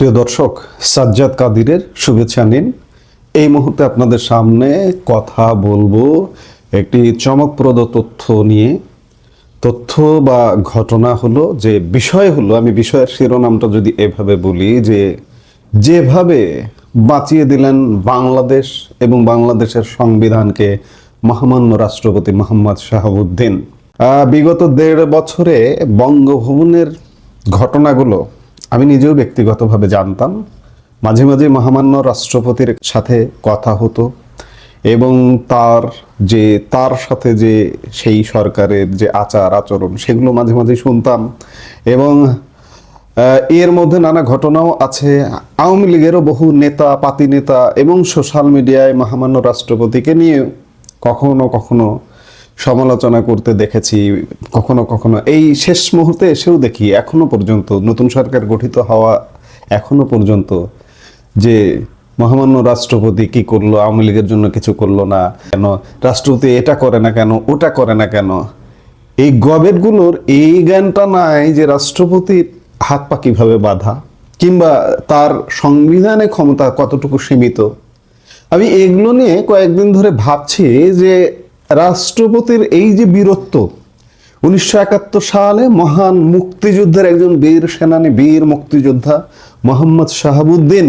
প্রিয় দর্শক, সাজ্জাদ কাদিরের শুভেচ্ছা নিন। এই মুহূর্তে আপনাদের সামনে কথা বলবো একটি চমকপ্রদ তথ্য নিয়ে। তথ্য বা ঘটনা হলো যে বিষয় হলো, আমি বিষয়ের শিরোনামটা যদি এভাবে বলি যে যেভাবে বাঁচিয়ে দিলেন বাংলাদেশ এবং বাংলাদেশের সংবিধানকে মহামান্য রাষ্ট্রপতি মোহাম্মদ শাহাবুদ্দিন। বিগত 1.5 বছরে বঙ্গভবনের ঘটনাগুলো আমি নিজেও ব্যক্তিগতভাবে জানতাম। মাঝে মাঝে মহামান্য রাষ্ট্রপতির সাথে কথা হতো এবং তার সাথে যে সেই সরকারের যে আচার আচরণ সেগুলো মাঝে মাঝে শুনতাম। এবং এর মধ্যে নানা ঘটনাও আছে। আওয়ামী লীগেরও বহু নেতা, পাতি নেতা এবং সোশ্যাল মিডিয়ায় মহামান্য রাষ্ট্রপতিকে নিয়ে কখনো কখনো সমালোচনা করতে দেখেছি। কখনো কখনো এই শেষ মুহূর্তে এসেও দেখি এখনো পর্যন্ত নতুন সরকার গঠিত হওয়া এখনো পর্যন্ত যে মহামান্য রাষ্ট্রপতি কি করলো, আওয়ামী লীগের জন্য কিছু করলো না কেন, রাষ্ট্রপতি এটা করে না কেন, ওটা করে না কেন, এই গবেটগুলোর এই জ্ঞানটা নাই যে রাষ্ট্রপতির হাত পা কিভাবে বাঁধা কিংবা তার সংবিধানে ক্ষমতা কতটুকু সীমিত। আমি এগুলো নিয়ে কয়েকদিন ধরে ভাবছি যে রাষ্ট্রপতির এই যে বীরত্ব, 1971 সালে মহান মুক্তিযুদ্ধের একজন বীর সেনানী, বীর মুক্তিযোদ্ধা মোহাম্মদ শাহাবুদ্দিন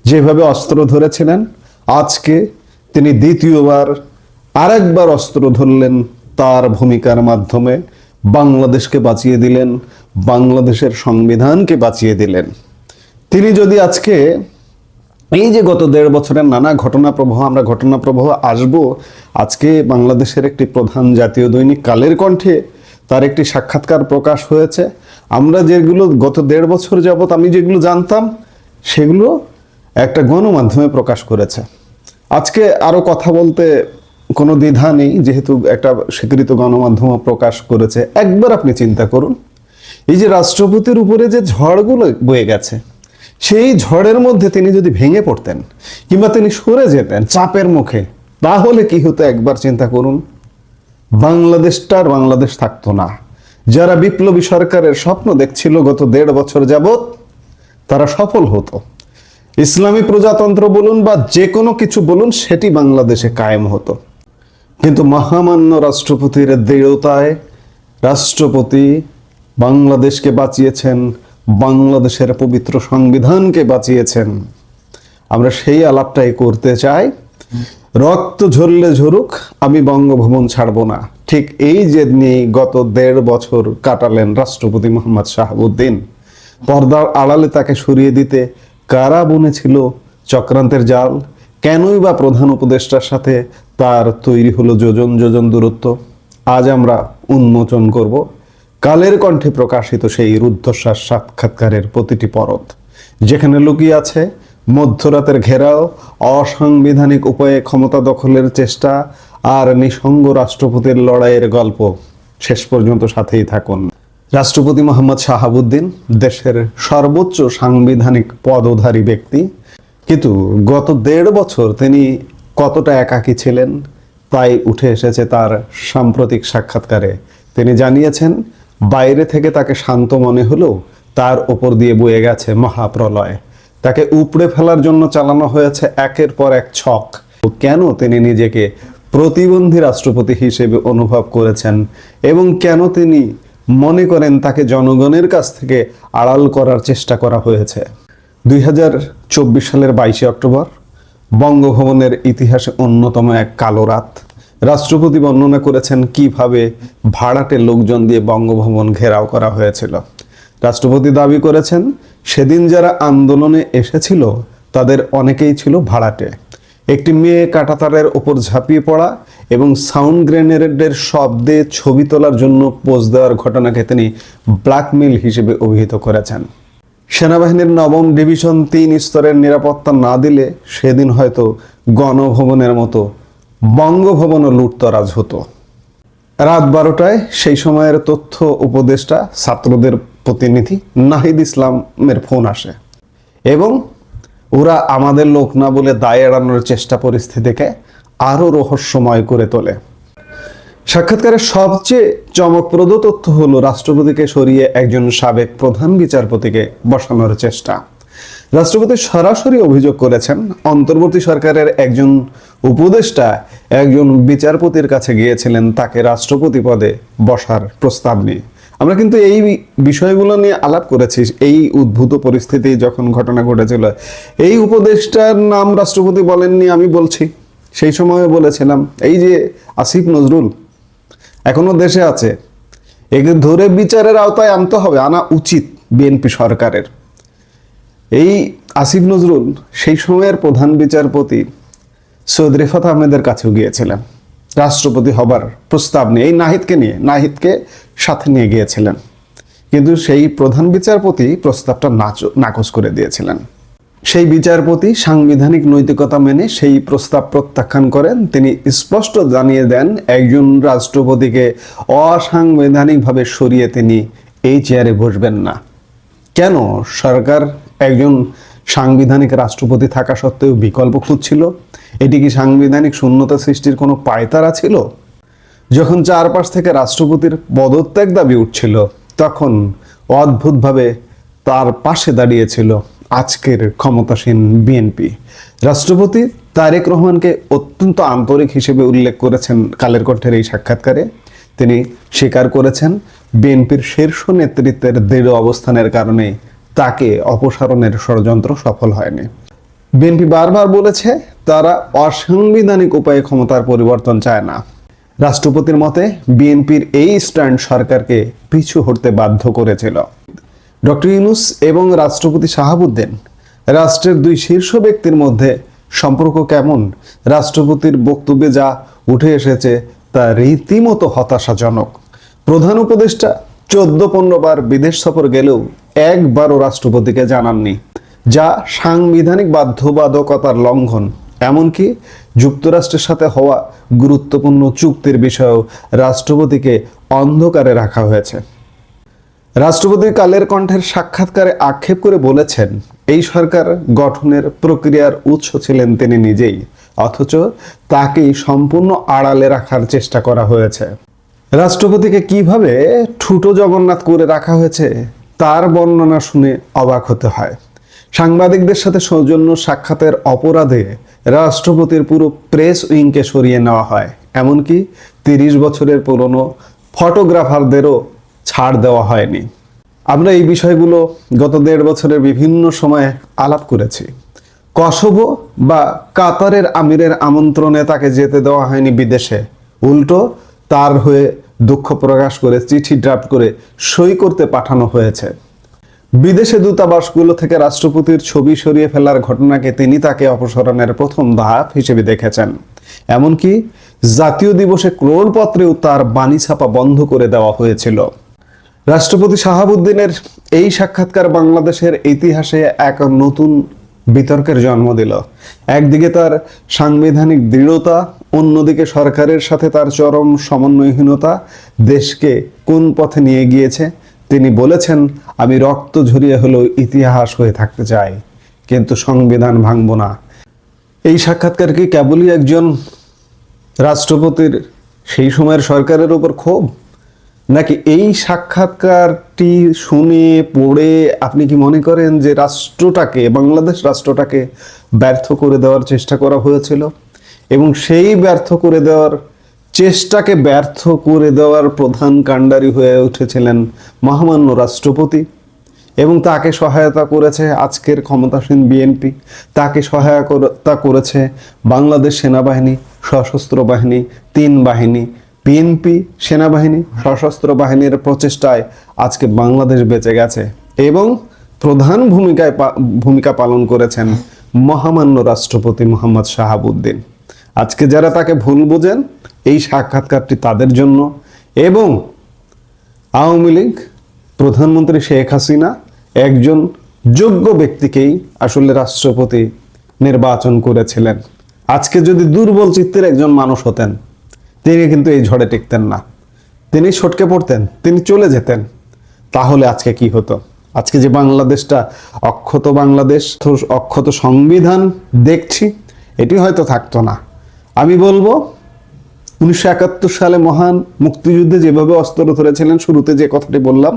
যেভাবে অস্ত্র ধরেছিলেন, আজকে তিনি দ্বিতীয়বার আরেকবার অস্ত্র ধরলেন। তার ভূমিকার মাধ্যমে বাংলাদেশকে বাঁচিয়ে দিলেন, বাংলাদেশের সংবিধানকে বাঁচিয়ে দিলেন। তিনি যদি আজকে এই যে গত 1.5 বছরের নানা ঘটনাপ্রবাহ, আমরা ঘটনাপ্রবাহ আসবো, আজকে বাংলাদেশের একটি প্রধান জাতীয় দৈনিক কালের কণ্ঠে তার একটি সাক্ষাৎকার প্রকাশ হয়েছে। আমরা যেগুলো গত 1.5 বছর যাবত আমি যেগুলো জানতাম সেগুলো একটা গণমাধ্যমে প্রকাশ করেছে। আজকে আরো কথা বলতে কোনো দ্বিধা নেই, যেহেতু একটা স্বীকৃত গণমাধ্যম প্রকাশ করেছে। একবার আপনি চিন্তা করুন, এই যে রাষ্ট্রপতির উপরে যে ঝড়গুলো বয়ে গেছে, সেই ঝড়ের মধ্যে তিনি যদি ভেঙে পড়তেন কিংবা তিনি সরে যেতেন চাপের মুখে, তাহলে কি হতো একবার চিন্তা করুন। বাংলাদেশটার বাংলাদেশ থাকতো না। যারা বিপ্লবী সরকারের স্বপ্ন দেখছিল গত 1.5 বছর যাবত, তারা সফল হতো। ইসলামী প্রজাতন্ত্র বলুন বা যে কোনো কিছু বলুন, সেটি বাংলাদেশে কায়েম হতো। কিন্তু মহামান্য রাষ্ট্রপতির দৃঢ়তায় রাষ্ট্রপতি বাংলাদেশকে বাঁচিয়েছেন, বাংলাদেশের পবিত্র সংবিধানকে বাঁচিয়েছেন। আমরা সেই আলাপটাই করতে চাই। রক্ত ঝরলে ঝরুক, আমি বঙ্গভবন ছাড়বো না, ঠিক এই জেদ নিয়ে গত 1.5 বছর কাটালেন রাষ্ট্রপতি মোহাম্মদ শাহাবুদ্দিন। পর্দার আড়ালে তাকে সরিয়ে দিতে কারা বুনেছিল চক্রান্তের জাল? কেনই বা প্রধান উপদেষ্টার সাথে তার তৈরি হলো যোজন যোজন দূরত্ব? আজ আমরা উন্মোচন করব কালের কণ্ঠে প্রকাশিত সেই রুদ্ধশ্বাস সাক্ষাৎকারের প্রতিটি পরত, যেখানে লুকিয়ে আছে মধ্যরাতের ঘেরাও, অসাংবিধানিক উপায়ে ক্ষমতা দখলের চেষ্টা আর নিঃসঙ্গ রাষ্ট্রপতির লড়াইয়ের গল্প। শেষ পর্যন্ত সাথেই থাকুন। রাষ্ট্রপতি মোহাম্মদ শাহাবুদ্দিন দেশের সর্বোচ্চ সাংবিধানিক পদধারী ব্যক্তি, কিন্তু গত 1.5 বছর তিনি কতটা একাকী ছিলেন তাই উঠে এসেছে তার সাম্প্রতিক সাক্ষাৎকারে। তিনি জানিয়েছেন, বাইরে থেকে তাকে শান্ত মনে হলেও তার ওপর দিয়ে বয়ে গেছে মহাপ্রলয়। তাকে উপড়ে ফেলার জন্য চালানো হয়েছে একের পর এক ছক। কেন তিনি নিজেকে প্রতিবন্ধী রাষ্ট্রপতি হিসেবে অনুভব করেছেন এবং কেন তিনি মনে করেন তাকে জনগণের কাছ থেকে আড়াল করার চেষ্টা করা হয়েছে? 2024 সালের 22 অক্টোবর বঙ্গভবনের ইতিহাসে অন্যতম এক কালো রাত। রাষ্ট্রপতি বর্ণনা করেছেন কিভাবে ভাড়াটে লোকজন দিয়ে বঙ্গভবন ঘেরাও করা হয়েছিল। রাষ্ট্রপতি দাবি করেছেন, সেদিন যারা আন্দোলনে এসেছিল তাদের অনেকেই ছিল ভাড়াটে। একটি মেয়ে কাঁটাতারের ওপর ঝাঁপিয়ে পড়া এবং সাউন্ড গ্রেনেডের শব্দে ছবি তোলার জন্য পোজ দেওয়ার ঘটনাকে তিনি ব্ল্যাকমেইল হিসেবে অভিহিত করেছেন। সেনাবাহিনীর 9ম ডিভিশন 3 স্তরের নিরাপত্তা না দিলে সেদিন হয়তো গণভবনের মতো বঙ্গভবনও লুটতরাজ হতো। রাত 12টায় সেই সময়ের তথ্য উপদেষ্টা ছাত্রদের প্রতিনিধি নাহিদ ইসলামের ফোন আসে এবং ওরা আমাদের লোক না বলে দায় এড়ানোর চেষ্টা পরিস্থিতিকে আরো রহস্যময় করে তোলে। সাক্ষাৎকারের সবচেয়ে চমকপ্রদ তথ্য হলো রাষ্ট্রপতিকে সরিয়ে একজন সাবেক প্রধান বিচারপতিকে বসানোর চেষ্টা। রাষ্ট্রপতি সরাসরি অভিযোগ করেছেন অন্তর্বর্তী সরকারের একজন উপদেষ্টা একজন বিচারপতির কাছে গিয়েছিলেন তাকে রাষ্ট্রপতি পদে বসার প্রস্তাব নিয়ে। আমরা কিন্তু এই বিষয়গুলো নিয়ে আলাপ করেছি। এই উদ্ভূত পরিস্থিতি যখন ঘটনা ঘটেছিল, এই উপদেষ্টার নাম রাষ্ট্রপতি বলেননি, আমি বলছি। সেই সময় বলেছিলাম এই যে আসিফ নজরুল এখনো দেশে আছে, একে ধরে বিচারের আওতায় আনতে হবে, আনা উচিত বিএনপি সরকারের। এই আসিফ নজরুল সেই সময়ের প্রধান বিচারপতি সৈয়দ রেফাত আহমেদের কাছেও গিয়েছিলেন রাষ্ট্রপতি হবার প্রস্তাব নিয়ে, এই নাহিদকে সাথে নিয়ে গিয়েছিলেন, কিন্তু সেই প্রধান বিচারপতি প্রস্তাবটা নাকচ করে দিয়েছিলেন। সেই বিচারপতি সাংবিধানিক নৈতিকতা মেনে সেই প্রস্তাব প্রত্যাখ্যান করেন। তিনি স্পষ্ট জানিয়ে দেন একজন রাষ্ট্রপতিকে অসাংবিধানিকভাবে সরিয়ে তিনি এই চেয়ারে বসবেন না। কেন সরকার একজন সাংবিধানিক রাষ্ট্রপতি থাকা সত্ত্বেও বিকল্প খুঁজছিল? এটি কি সাংবিধানিক শূন্যতা সৃষ্টির কোনো পায়তারা ছিল? যখন চারপাশ থেকে রাষ্ট্রপতির পদত্যাগ দাবি উঠছিল, তখন অদ্ভুতভাবে তার পাশে দাঁড়িয়েছিল আজকের ক্ষমতাসীন বিএনপি। রাষ্ট্রপতি তারেক রহমানকে অত্যন্ত আন্তরিক হিসেবে উল্লেখ করেছেন কালের কণ্ঠের এই সাক্ষাৎকারে। তিনি স্বীকার করেছেন বিএনপির শীর্ষ নেতৃত্বের দৃঢ় অবস্থানের কারণে তাকে অপসারণের ষড়যন্ত্র সফল হয়নি। বিএনপি বারবার বলেছে তারা অসাংবিধানিক উপায়ে ক্ষমতার পরিবর্তন চায় না। রাষ্ট্রপতির মতে বিএনপির এই স্ট্যান্ড সরকারকে পিছু হটতে বাধ্য করেছিল। ডক্টর ইউনূস এবং রাষ্ট্রপতি শাহাবুদ্দিন, রাষ্ট্রের দুই শীর্ষ ব্যক্তির মধ্যে সম্পর্ক কেমন? রাষ্ট্রপতির বক্তব্যে যা উঠে এসেছে তা রীতিমতো হতাশাজনক। প্রধান উপদেষ্টা 14-15 বার বিদেশ সফর গেলেও একবারও রাষ্ট্রপতিকে জানাননি, যা সাংবিধানিক বাধ্যবাধকতার লঙ্ঘন। এমনকি যুক্তরাষ্ট্রের সাথে হওয়া গুরুত্বপূর্ণ চুক্তির বিষয়েও রাষ্ট্রপতিকে অন্ধকারে রাখা হয়েছে। রাষ্ট্রপতি কালের কণ্ঠের সাক্ষাৎকারে আক্ষেপ করে বলেছেন এই সরকার গঠনের প্রক্রিয়ার উৎস ছিলেন তিনি নিজেই, অথচ তাকেই সম্পূর্ণ আড়ালে রাখার চেষ্টা করা হয়েছে। রাষ্ট্রপতিকে কিভাবে ঠুটো জগন্নাথ করে রাখা হয়েছে তার বর্ণনা শুনে অবাক হতে হয়। সাংবাদিকদের সাথে সৌজন্য সাক্ষাতের অপরাধে রাষ্ট্রপতির পুরো প্রেস উইংকে সরিয়ে নেওয়া হয়, এমনকি 30 বছরের পুরনো ফটোগ্রাফারদেরও ছাড় দেওয়া হয়নি। আমরা এই বিষয়গুলো গত 1.5 বছরের বিভিন্ন সময়ে আলাপ করেছি। কসোভো বা কাতারের আমিরের আমন্ত্রণে তাকে যেতে দেওয়া হয়নি বিদেশে, উল্টো তার হয়ে দুঃখ প্রকাশ করে চিঠি ড্রাফট করে সই করতে পাঠানো হয়েছে। বিদেশে দূতাবাসগুলো থেকে রাষ্ট্রপতির ছবি সরিয়ে ফেলার ঘটনাকে তিনি তাকে অপসারণের প্রথম ধাপ হিসেবে দেখেছেন। এমনকি জাতীয় দিবসে ক্রোড়পত্রেও তার বাণী ছাপা বন্ধ করে দেওয়া হয়েছিল। রাষ্ট্রপতি শাহাবুদ্দিনের এই সাক্ষাৎকার বাংলাদেশের ইতিহাসে এক নতুন বিতর্কের জন্ম দিল। একদিকে তার সাংবিধানিক দৃঢ়তা, অন্যদিকে সরকারের সাথে তার চরম সমন্বয়হীনতা দেশকে কোন পথে নিয়ে গিয়েছে। তিনি বলেছেন, আমি রক্ত ঝরিয়ে হলেও ইতিহাস হয়ে থাকতে চাই, কিন্তু সংবিধান ভাঙব না। এই সাক্ষাৎকার কি কেবলই একজন রাষ্ট্রপতির সেই সময়ের সরকারের উপর ক্ষোভ, নাকি এই সাক্ষাৎকারটি শুনে পড়ে আপনি কি মনে করেন যে রাষ্ট্রটাকে, বাংলাদেশ রাষ্ট্রটাকে ব্যর্থ করে দেওয়ার চেষ্টা করা হয়েছিল এবং সেই ব্যর্থ করে দেওয়ার চেষ্টাকে ব্যর্থ করে দেওয়ার প্রধান কাণ্ডারি হয়ে উঠেছিলেন মহামান্য রাষ্ট্রপতি এবং তাকে সহায়তা করেছে আজকের ক্ষমতাসীন বিএনপি, তাকে সহায়তা করেছে বাংলাদেশ সেনাবাহিনী, সশস্ত্র বাহিনী, 3 বাহিনী, বিএনপি, সেনাবাহিনী, সশস্ত্র বাহিনীর প্রচেষ্টায় আজকে বাংলাদেশ বেঁচে গেছে এবং প্রধান ভূমিকা পালন করেছেন মহামান্য রাষ্ট্রপতি মোহাম্মদ শাহাবুদ্দিন। আজকে যারা তাকে ভুল বোঝেন, এই সাক্ষাৎকারটি তাদের জন্য। এবং আওয়ামী লীগ, প্রধানমন্ত্রী শেখ হাসিনা একজন যোগ্য ব্যক্তিকেই আসলে রাষ্ট্রপতি নির্বাচন করেছিলেন। আজকে যদি দুর্বল চিত্তের একজন মানুষ হতেন, তিনি কিন্তু এই ঝড়ে টিকতেন না, তিনি ছটকে পড়তেন, তিনি চলে যেতেন। তাহলে আজকে কি হতো? আজকে যে বাংলাদেশটা অক্ষত বাংলাদেশ, অক্ষত সংবিধান দেখছি, এটি হয়তো থাকতো না। আমি বলবো 1971 সালে মহান মুক্তিযুদ্ধে যেভাবে অস্ত্র ধরেছিলেন, শুরুতে যে কথাটি বললাম,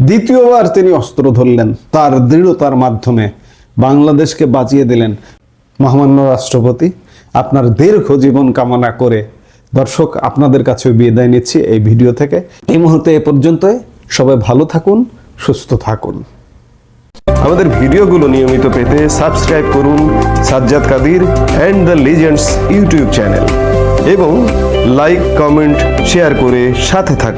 দ্বিতীয়বার তিনি অস্ত্র ধরলেন তার দৃঢ়তার মাধ্যমে বাংলাদেশকে বাঁচিয়ে দিলেন। মহামান্য রাষ্ট্রপতি, আপনার দীর্ঘ জীবন কামনা করে দর্শক আপনাদের কাছে বিদায় নিচ্ছি এই ভিডিও থেকে। এই মুহূর্তে এ পর্যন্তই। সবাই ভালো থাকুন, সুস্থ থাকুন। আমাদের ভিডিওগুলো নিয়মিত পেতে সাবস্ক্রাইব করুন Sajjad Kadir and the legends YouTube channel এবং লাইক, কমেন্ট, শেয়ার করে সাথে থাকুন।